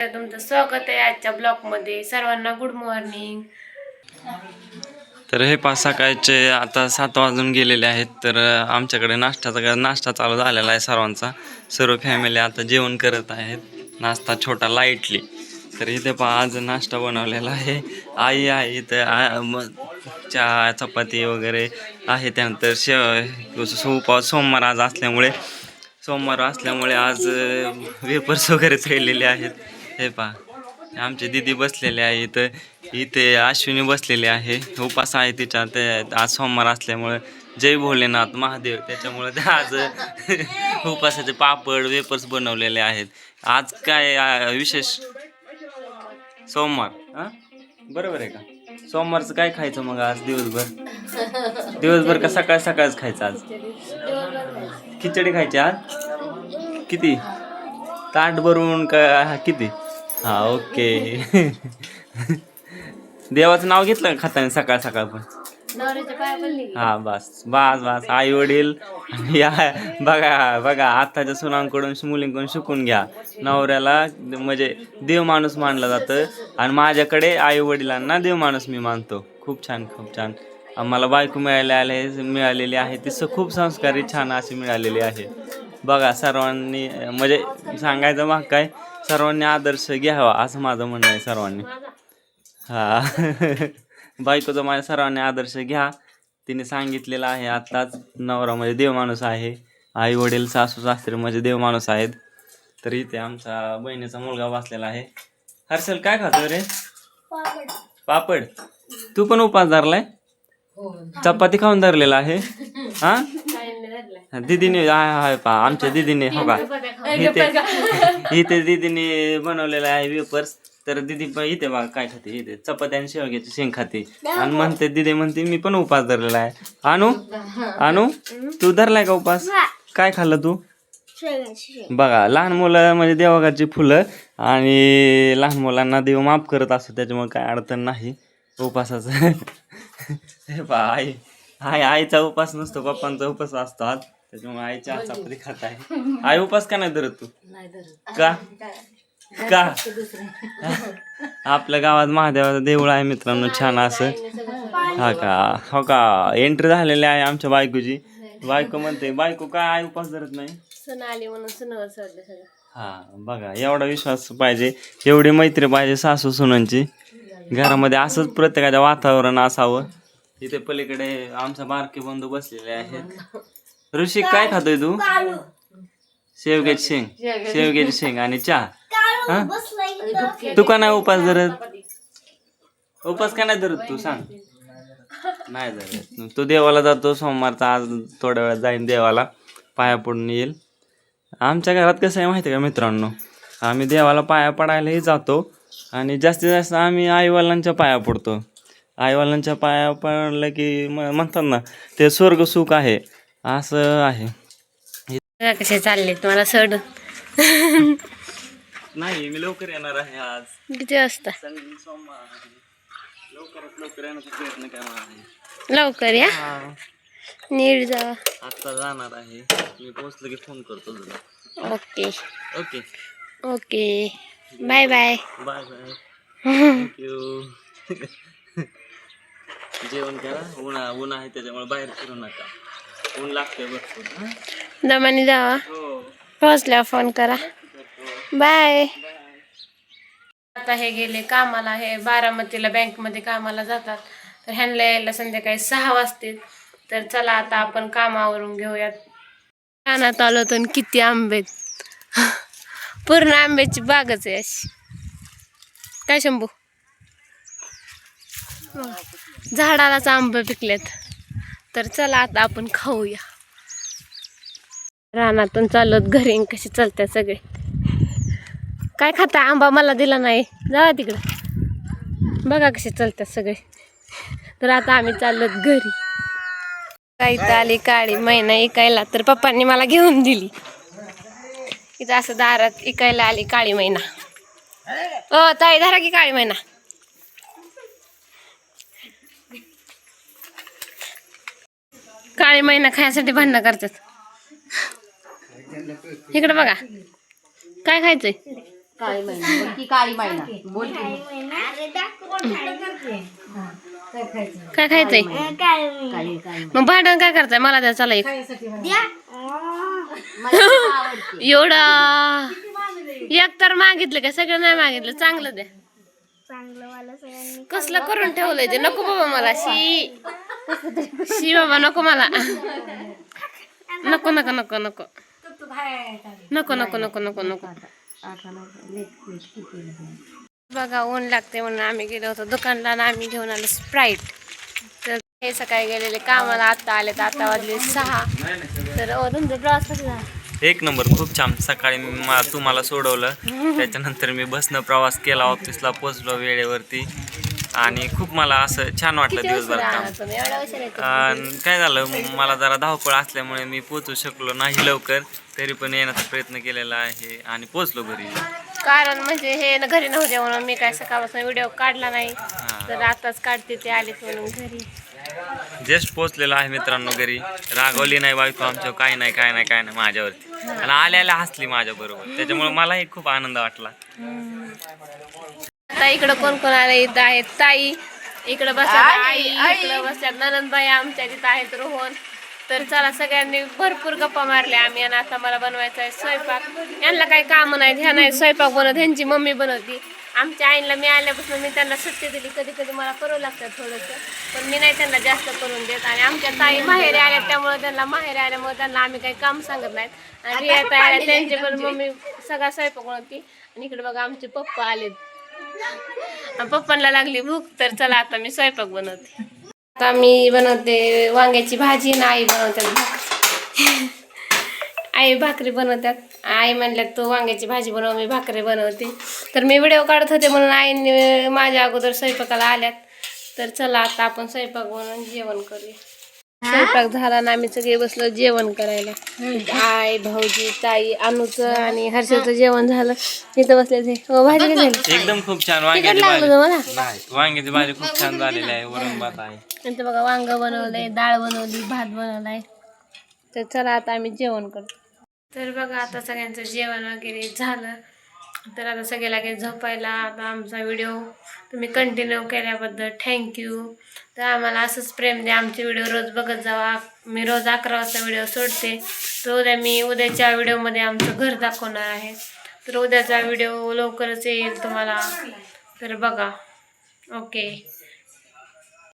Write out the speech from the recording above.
तुमचं स्वागत आहे आजच्या ब्लॉग मध्ये. सर्वांना गुड मॉर्निंग. तर हे पाच सकाळचे आता 7 वाजून गेलेले आहेत. तर आमच्याकडे नाश्ता चालू झालेला आहे सर्वांचा. सर्व फॅमिली आता जेवण करत आहेत. नाश्ता छोटा लाईटली. तर इथे आज नाश्ता बनवलेला आहे. आई आहे इथं. चहा चपाती वगैरे आहे. त्यानंतर उपवास सोमवार असल्यामुळे आज वेपर्स वगैरे तळलेले आहेत. हे पहा आमचे दीदी बसलेले आहे इथे अश्विनी बसलेली आहे. उपास आहे तिच्या. ते आज सोमवार असल्यामुळे जय भोलेनाथ महादेव त्याच्यामुळे ते आज उपासाचे पापड वेपर्स बनवलेले आहेत. आज काय विशेष? सोमवार बरोबर आहे का? सोमवारचं काय खायचं मग आज दिवसभर का सकाळच खायचं? आज खिचडी खायची. आज किती ताट भरून का किती? हा ओके. देवाचं नाव घेतलं का खाताना सकाळ पण? हा बस आई वडील या बघा आताच्या सुनांकडून मुलींकडून शिकून घ्या. नवऱ्याला म्हणजे देव माणूस मानलं जातं आणि माझ्याकडे आई वडिलांना देव माणूस मी मानतो. खूप छान आम्हाला बायको मिळालेली आहे. ती खूप संस्कारी छान अशी मिळालेली आहे. बघा सर्वांनी म्हणजे सांगायचं मग काय, सर्वांनी आदर्श घ्यावा असं माझं म्हणणं आहे. सर्वांनी बायकोचा माझ्या सर्वांनी आदर्श घ्या. तिने सांगितलेलं आहे आत्ताच, नवरा म्हणजे देव माणूस आहे. आई वडील सासू सासरे म्हणजे देव माणूस आहेत. तर इथे आमचा बहिणीचा मुलगा बसलेला आहे. हर्षल काय खातो रे? पापड. तू पण उपास धरलाय? चपाती खाऊन धरलेला आहे. हा दीदीने आमच्या दीदीने हो का इथे दीदीने बनवलेला आहे वेपर्स. तर दीदी इथे बघा काय खाते. इथे चपाती आणि शेवग्याची शेंग खाते आणि म्हणते दीदी म्हणते मी पण उपास धरलेला आहे. आणू तू धरलाय का उपास? काय खाल्लं तू? बघा लहान मुलं म्हणजे देवाघरची फुलं आणि लहान मुलांना देव माफ करत असतो. त्याच्यामुळे काय अडचण नाही उपासाचं. हे पहा आई आईचा उपास नसतो, पप्पांचा उपास असतो आज. त्याच्यामुळे आईच्या चपाती खात आहे. आई उपास का नाही धरत तू? का आपल्या गावात महादेवाचं देऊळ आहे मित्रांनो, छान असं. हो का एंट्री झालेली आहे आमच्या बायकोची. बायको म्हणते बायको काय आई उपास धरत नाही? सण आले म्हणून सणवर सोडले सगळं. हा बघा एवढा विश्वास पाहिजे, एवढी मैत्री पाहिजे सासू सुनांची. घरामध्ये असंच प्रत्येकाचं वातावरण असावं. इथे पलीकडे आमचा बारके बंधू बसलेले आहेत. ऋषी काय खातोय तू? शेवग्याची शेंग आणि चहा. तू का नाही उपास धरत? उपास का नाही धरत तू सांग? नाही धरत. तू देवाला जातो सोमवारचा. आज थोड्या वेळात जाईन देवाला, पाया पडून येईल. आमच्या घरात कसं आहे माहिती आहे का मित्रांनो, आम्ही देवाला पाया पडायलाही जातो आणि जास्तीत जास्त आम्ही आईवडिलांच्या पाया पडतो. आईवडिलांच्या पाया पडलं की म्हणतात ना ते स्वर्ग सुख आहे, असं आहे. कसे चालले तुम्हाला सड? नाही मी लवकर येणार आहे आज. किती वाजता? सोमवार लवकर येण्याचा प्रयत्न करणार आहे. लवकर या, नीट जा. आता जाणार आहे मी, पोहोचलो की फोन करतो तुला. Okay okay okay bye bye. Bye bye. Thank you. जेवण करा. ऊन आहे त्याच्यामुळे बाहेर फिरू नका. ऊन लागतंय भरपूर. दमाने जावा. हो पोहोचल्यावर फोन करा. बाय. आता हे गेले कामाला. हे बारामतीला बँकमध्ये कामाला जातात. तर ह्यांना यायला संध्याकाळी 6 वाजते. तर चला आता आपण कामावरून घेऊयात. कानात आलो तर किती आंबे, पूर्ण आंब्याची बागच आहे अशी. काय शंभू? झाडालाच आंबे पिकलेत. तर चला आता आपण खाऊया. रानातून चालत घरी कशी चालतात सगळे. काय खाता? आंबा मला दिला नाही. जावा तिकडं. बघा कसे चालतात सगळे. तर आता आम्ही चाललोत घरी. इथं आली काळी मैना इकायला. तर पप्पांनी मला घेऊन दिली. इथं असं दारात इकायला आली काळी मैना. ओ ताई धरा की काळी मैना. काळी मैना खायसाठी भांडणं करतात. इकडे बघा काय खायचंय? काळी मैना बोल की काळी मैना बोल की काय खायचंय काळी काळी मग भांडण काय करताय मला द्या चला एक मला खूप आवडते. एवढा एक तर मागितलं का सगळं नाही मागितलं चांगलं द्या कसलं करून ठेवलंय ते नको बाबा मला शी बाबा नको मला नको नको नको नको नको नको नको नको नको बघा ऊन लागते म्हणून आम्ही गेलो होतो दुकानला आणि आम्ही घेऊन आलो स्प्राईट. तर हे सकाळी गेलेले कामाला आता आले तर आता वाजले 6. तर तुमचा प्रवास कसा झाला? एक नंबर, खूप छान. सकाळी तू मला सोडवलं, त्याच्यानंतर मी बसनं प्रवास केला, ऑफिसला पोचलो वेळेवरती आणि खूप मला असं छान वाटलं दिवसभर काम. तुम्ही एवढा उशीर येतो? काय झालं, मला जरा धावपळ असल्यामुळे मी पोचू शकलो नाही लवकर, तरी पण येण्याचा प्रयत्न केलेला आहे आणि पोचलो घरी. कारण म्हणजे हे घरी नव्हते म्हणून मी काय सकाळपासून व्हिडिओ काढला नाही. तर आताच काढते ते आलेत म्हणून घरी. जस्ट पोचलेलो आहे मित्रांनो घरी. रागवली नाही बायको आमच्या, काय नाही काय नाही काय नाही माझ्यावरती, आणि आल्या हसली माझ्या बरोबर, त्याच्यामुळे मलाही खूप आनंद वाटला. आता इकडं कोण कोण आले इथं आहेत ताई, इकडं बसतात आई, इकडं बसतात ननंदबाई आमच्या, तिथं आहेत रोहन. तर चला सगळ्यांनी भरपूर गप्पा मारल्या आम्ही. आणि आता मला बनवायचा आहे स्वयंपाक. यांना काही कामं नाहीत, ह्या नाही स्वयंपाक बनवत, ह्यांची मम्मी बनवती. आमच्या आईला मी आल्यापासून मी त्यांना सुट्टी दिली, कधी कधी मला करू लागतं थोडंसं, पण मी नाही त्यांना जास्त करून देत. आणि आमच्या ताई माहेरी आल्या त्यामुळे त्यांना माहेरी आल्यामुळे त्यांना आम्ही काही काम सांगत नाहीत. आणि रिया ताई आल्या त्यांची पण मम्मी सगळा स्वयंपाक बनवती. आणि इकडे बघा आमचे पप्पा आलेत, पप्पांना लागली भूक. तर चला आता मी स्वयंपाक बनवते. आता मी बनवते वांग्याची भाजी आणि आई बनवतात आई भाकरी बनवतात. आई म्हणल्यात तू वांग्याची भाजी बनव, मी भाकरी बनवते. तर मी व्हिडिओ काढत होते म्हणून आईने माझ्या अगोदर स्वयंपाकाला आल्यात. तर चला आता आपण स्वयंपाक बनवून जेवण करूया. स्वयंपाक झाला ना आम्ही सगळे बसलो जेवण करायला. आई, भाऊजी, ताई, अनुचं आणि हर्षलचं जेवण झालं. इथं बसले ते भाजी कशी झाली? एकदम खूप छान. तिखट लागलं तुम्हाला? नाही, वांग्याची भाजी खूप छान झालेली आहे, वरण भात आहे. नंतर बघा वांग बनवलंय, डाळ बनवली, भात बनवलाय. तर चला आता आम्ही जेवण करतो. तर बघा आता सगळ्यांचं जेवण वगैरे झालं. तर आता सगळे लागेल झोपायला. आता आमचा व्हिडिओ तुम्ही कंटिन्यू केल्याबद्दल थँक्यू. तर आम्हाला असंच प्रेम द्या, आमचे व्हिडिओ रोज बघत जावा. मी रोज 11 वाजता व्हिडिओ सोडते. तर उद्याच्या व्हिडिओमध्ये आमचं घर दाखवणार आहे. तर उद्याचा व्हिडिओ लवकरच येईल तुम्हाला, तर बघा. ओके.